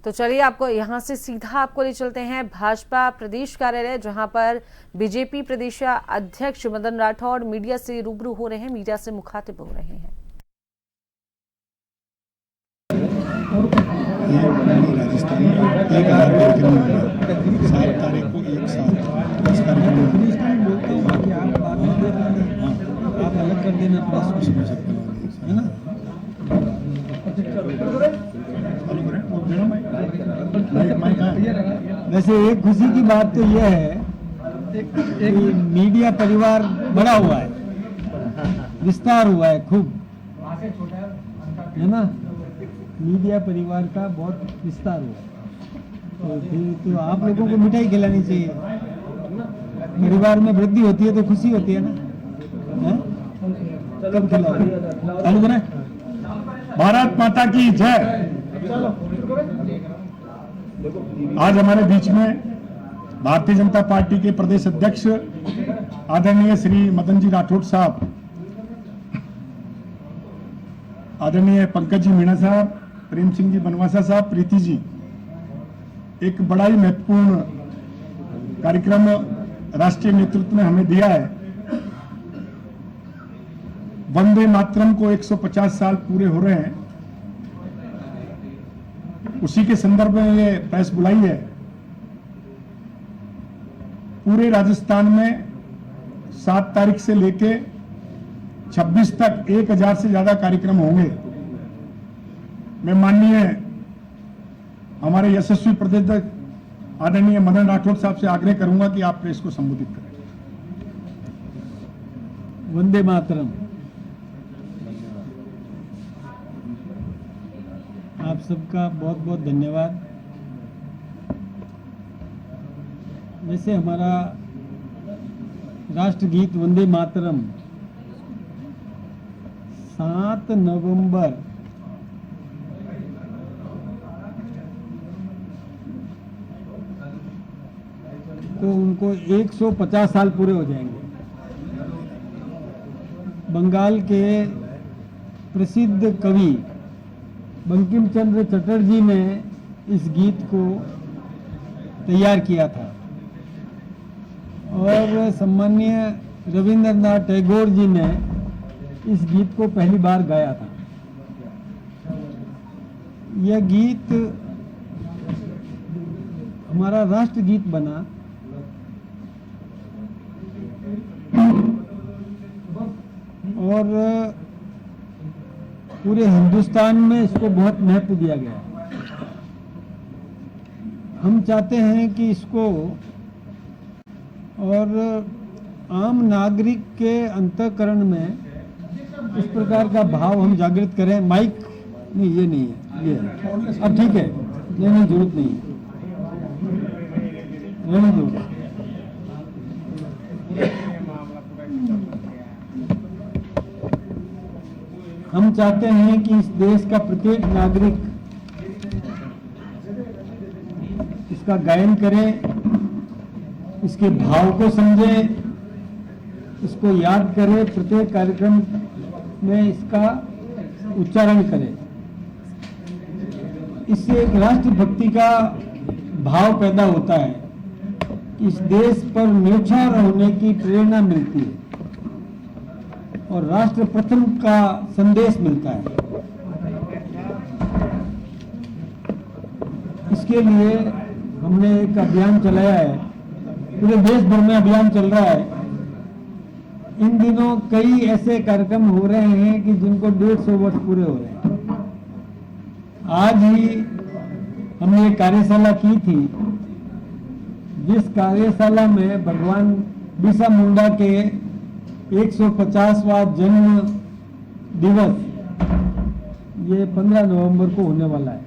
तो चलिए आपको यहां से सीधा आपको ले चलते हैं भाजपा प्रदेश कार्यालय, जहां पर बीजेपी प्रदेश अध्यक्ष मदन राठौड़ मीडिया से रूबरू हो रहे हैं, मीडिया से मुखातिब हो रहे हैं। राजस्थान में 1000 कार्यक्रम होंगे 7 तारीख को एक साथ 10 कार्यक्रम बोलते हैं कि आप अलग कर देना प्रेस को समझ सकते हो, है ना। वैसे एक खुशी की बात तो यह है कि मीडिया परिवार बड़ा हुआ है, विस्तार हुआ है खूब, है ना। मीडिया परिवार का बहुत विस्तार हुआ, तो फिर तो आप लोगों को मिठाई खिलानी चाहिए। परिवार में वृद्धि होती है तो खुशी होती है ना। कब खिलाओ? चालू करें। भारत माता की जय। आज हमारे बीच में भारतीय जनता पार्टी के प्रदेश अध्यक्ष आदरणीय श्री मदन जी राठौड़ साहब, आदरणीय पंकज जी मीणा साहब, प्रेम सिंह जी बनवासा साहब, प्रीति जी, एक बड़ा ही महत्वपूर्ण कार्यक्रम राष्ट्रीय नेतृत्व ने हमें दिया है। वंदे मातरम को 150 साल पूरे हो रहे हैं, उसी के संदर्भ में ये प्रेस बुलाई है। पूरे राजस्थान में 7 तारीख से लेके 26 तक 1000 से ज्यादा कार्यक्रम होंगे। मैं माननीय हमारे यशस्वी प्रदेश आदरणीय मदन राठौड़ साहब से आग्रह करूंगा कि आप प्रेस को संबोधित करें। वंदे मातरम। आप सबका बहुत बहुत धन्यवाद। वैसे हमारा राष्ट्रगीत वंदे मातरम 7 नवंबर तो उनको 150 साल पूरे हो जाएंगे। बंगाल के प्रसिद्ध कवि बंकिम चंद्र चटर्जी ने इस गीत को तैयार किया था और सम्माननीय रविंद्रनाथ टैगोर जी ने इस गीत को पहली बार गाया था। यह गीत हमारा राष्ट्रगीत बना और पूरे हिंदुस्तान में इसको बहुत महत्व दिया गया है। हम चाहते हैं कि इसको और आम नागरिक के अंतःकरण में इस प्रकार का भाव हम जागृत करें। माइक नहीं, ये नहीं है, ये है। अब ठीक है, नहीं जरूरत नहीं है, नहीं जरूरत। हम चाहते हैं कि इस देश का प्रत्येक नागरिक इसका गायन करे, इसके भाव को समझे, इसको याद करे, प्रत्येक कार्यक्रम में इसका उच्चारण करे। इससे एक राष्ट्रभक्ति का भाव पैदा होता है, इस देश पर न्यौछावर होने की प्रेरणा मिलती है और राष्ट्र प्रथम का संदेश मिलता है। इसके लिए हमने एक अभियान चलाया है, पूरे देश भर में अभियान चल रहा है। इन दिनों कई ऐसे कार्यक्रम हो रहे हैं कि जिनको 150 वर्ष पूरे हो रहे हैं। आज ही हमने एक कार्यशाला की थी, जिस कार्यशाला में भगवान बिरसा मुंडा के 150वां जन्म दिवस ये 15 नवंबर को होने वाला है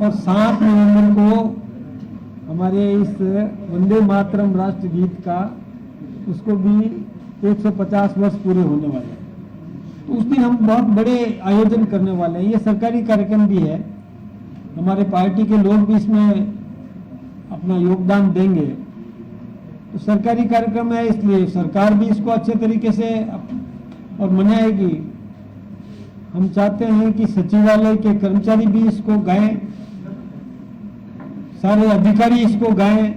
और 7 नवंबर को हमारे इस वंदे मातरम राष्ट्रगीत का उसको भी 150 वर्ष पूरे होने वाले हैं। तो उस दिन हम बहुत बड़े आयोजन करने वाले हैं। ये सरकारी कार्यक्रम भी है, हमारे पार्टी के लोग भी इसमें अपना योगदान देंगे। तो सरकारी कार्यक्रम है, इसलिए सरकार भी इसको अच्छे तरीके से और मनाएगी। हम चाहते हैं कि सचिवालय के कर्मचारी भी इसको गाएं, सारे अधिकारी इसको गाएं,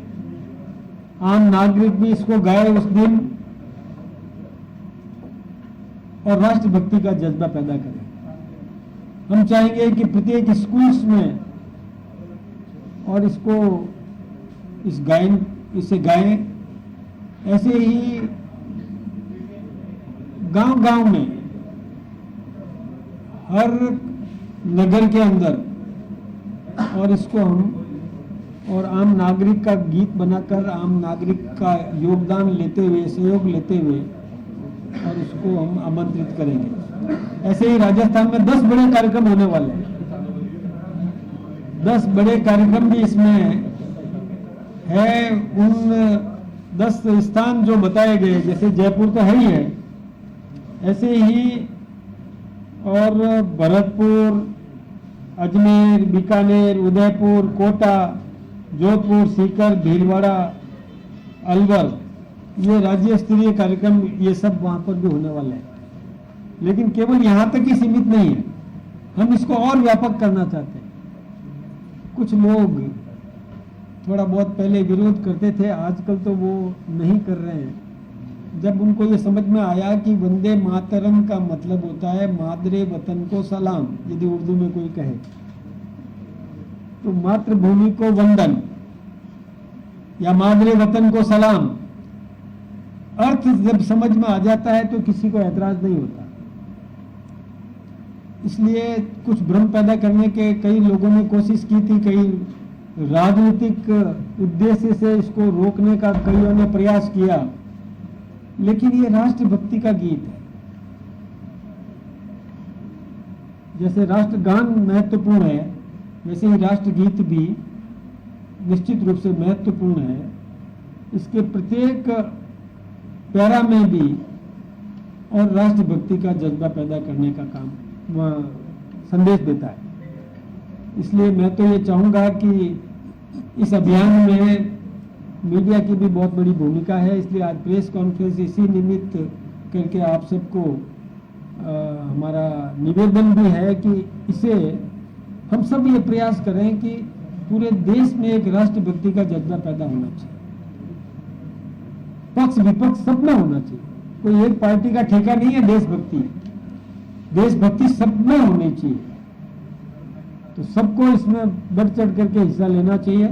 आम नागरिक भी इसको गाए उस दिन और राष्ट्रभक्ति का जज्बा पैदा करें। हम चाहेंगे कि प्रत्येक स्कूल्स में और इसे गाएं। ऐसे ही गांव-गांव में, हर नगर के अंदर, और इसको हम और आम नागरिक का गीत बनाकर आम नागरिक का योगदान लेते हुए, सहयोग लेते हुए और उसको हम आमंत्रित करेंगे। ऐसे ही राजस्थान में 10 बड़े कार्यक्रम होने वाले हैं। 10 बड़े कार्यक्रम भी इसमें है। उन 10 स्थान जो बताए गए, जैसे जयपुर तो है ही है, ऐसे ही और भरतपुर, अजमेर, बीकानेर, उदयपुर, कोटा, जोधपुर, सीकर, भीलवाड़ा, अलवर, ये राज्य स्तरीय कार्यक्रम, ये सब वहां पर भी होने वाले हैं। लेकिन केवल यहां तक ही सीमित नहीं है, हम इसको और व्यापक करना चाहते हैं। कुछ लोग थोड़ा बहुत पहले विरोध करते थे, आजकल तो वो नहीं कर रहे हैं। जब उनको ये समझ में आया कि वंदे मातरम का मतलब होता है मादरे वतन को सलाम, यदि उर्दू में कोई कहे तो मातृभूमि को वंदन या मादरे वतन को सलाम, अर्थ जब समझ में आ जाता है तो किसी को ऐतराज नहीं होता। इसलिए कुछ भ्रम पैदा करने के कई लोगों ने कोशिश की थी, कई राजनीतिक उद्देश्य से इसको रोकने का कईयों ने प्रयास किया, लेकिन ये राष्ट्रभक्ति का गीत है। जैसे राष्ट्रगान महत्वपूर्ण है, वैसे ही राष्ट्रगीत भी निश्चित रूप से महत्वपूर्ण है। इसके प्रत्येक पैरा में भी और राष्ट्रभक्ति का जज्बा पैदा करने का काम संदेश देता है। इसलिए मैं तो ये चाहूँगा कि इस अभियान में मीडिया की भी बहुत बड़ी भूमिका है। इसलिए आज प्रेस कॉन्फ्रेंस इसी निमित्त करके आप सबको हमारा निवेदन भी है कि इसे हम सब ये प्रयास करें कि पूरे देश में एक राष्ट्रभक्ति का जज्बा पैदा होना चाहिए। पक्ष विपक्ष सब में होना चाहिए, कोई एक पार्टी का ठेका नहीं है देशभक्ति। देशभक्ति सब में होनी चाहिए, तो सबको इसमें बढ़ चढ़ करके हिस्सा लेना चाहिए।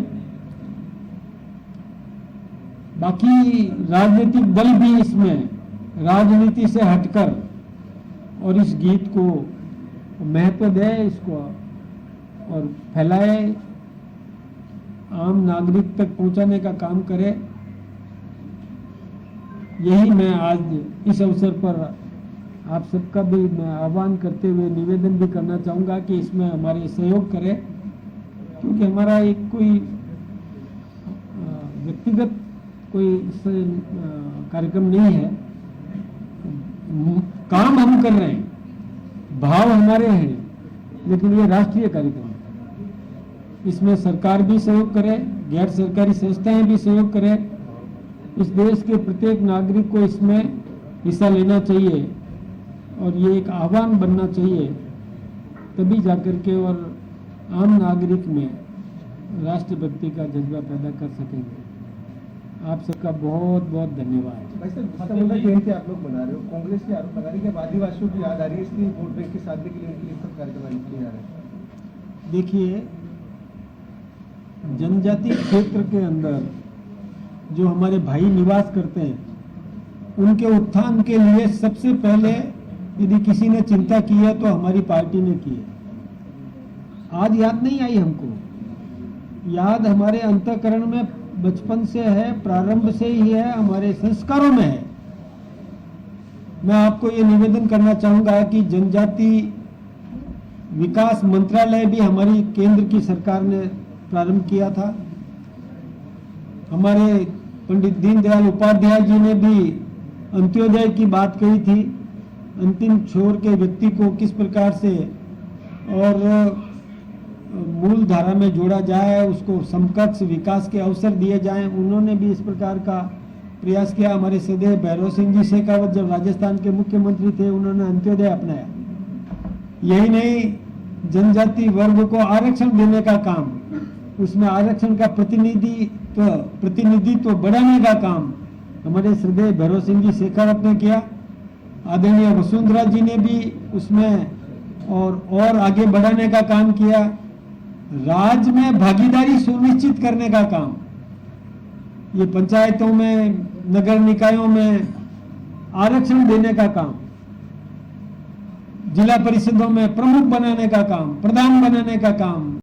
बाकी राजनीतिक दल भी इसमें राजनीति से हटकर और इस गीत को महत्व दे, इसको और फैलाए, आम नागरिक तक पहुंचाने का काम करे। यही मैं आज इस अवसर पर आप सबका भी मैं आह्वान करते हुए निवेदन भी करना चाहूँगा कि इसमें हमारे सहयोग करें, क्योंकि हमारा एक कोई व्यक्तिगत कोई कार्यक्रम नहीं है। काम हम कर रहे हैं, भाव हमारे हैं, लेकिन ये राष्ट्रीय कार्यक्रम है। इसमें सरकार भी सहयोग करे, गैर सरकारी संस्थाएं भी सहयोग करें। इस देश के प्रत्येक नागरिक को इसमें हिस्सा लेना चाहिए और ये एक आह्वान बनना चाहिए, तभी जाकर के और आम नागरिक में राष्ट्रभक्ति का जज्बा पैदा कर सकेंगे। आप सबका बहुत बहुत धन्यवाद। भाई साहब, बिरसा मुंडा जयंती आप लोग मना रहे हो, कांग्रेस की आरोप लगा रही है कि आदिवासियों की याद आ रही है, इसलिए वोट बैंक के साधने के लिए उनके लिए सब कार्यक्रम आयोजित किए जा रहे हैं। देखिए, जनजाति क्षेत्र के अंदर जो हमारे भाई निवास करते हैं, उनके उत्थान के लिए सबसे पहले यदि किसी ने चिंता की है तो हमारी पार्टी ने की है। आज याद नहीं आई हमको, याद हमारे अंतःकरण में बचपन से है, प्रारंभ से ही है, हमारे संस्कारों में है। मैं आपको ये निवेदन करना चाहूंगा कि जनजाति विकास मंत्रालय भी हमारी केंद्र की सरकार ने प्रारंभ किया था। हमारे पंडित दीनदयाल उपाध्याय जी ने भी अंत्योदय की बात कही थी, अंतिम छोर के व्यक्ति को किस प्रकार से और मूल धारा में जोड़ा जाए, उसको समकक्ष विकास के अवसर दिए जाएं। उन्होंने भी इस प्रकार का प्रयास किया। हमारे सदैव भैरव सिंह जी शेखावत जब राजस्थान के मुख्यमंत्री थे, उन्होंने अंत्योदय अपनाया। यही नहीं, जनजाति वर्ग को आरक्षण देने का काम, उसमें आरक्षण का प्रतिनिधित्व बढ़ाने का काम हमारे श्रद्धेय भैरव सिंह जी शेखावत ने किया। आदरणीय वसुंधरा जी ने भी उसमें और आगे बढ़ाने का काम किया। राज्य में भागीदारी सुनिश्चित करने का काम, ये पंचायतों में, नगर निकायों में आरक्षण देने का काम, जिला परिषदों में प्रमुख बनाने का काम, प्रधान बनाने का काम,